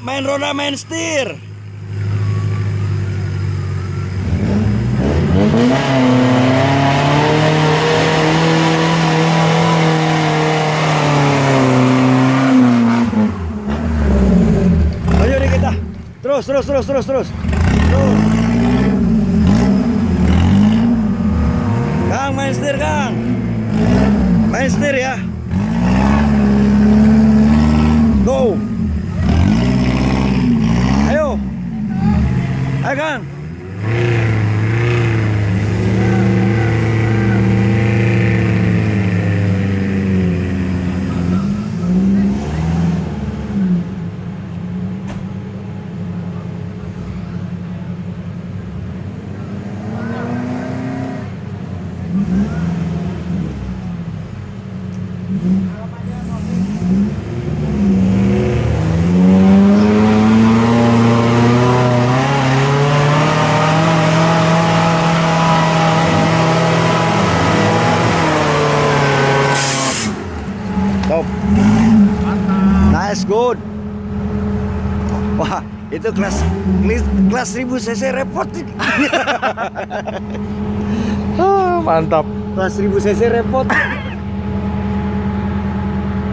main roda, main setir. Ayo deh kita. Terus. Kang, main setir, Kang. Main setir ya. Go. Ayo. Ayo, Kang. Top. Nice, good. Wah, itu kelas 1000 cc repot. Mantap. Kelas 1000 cc repot.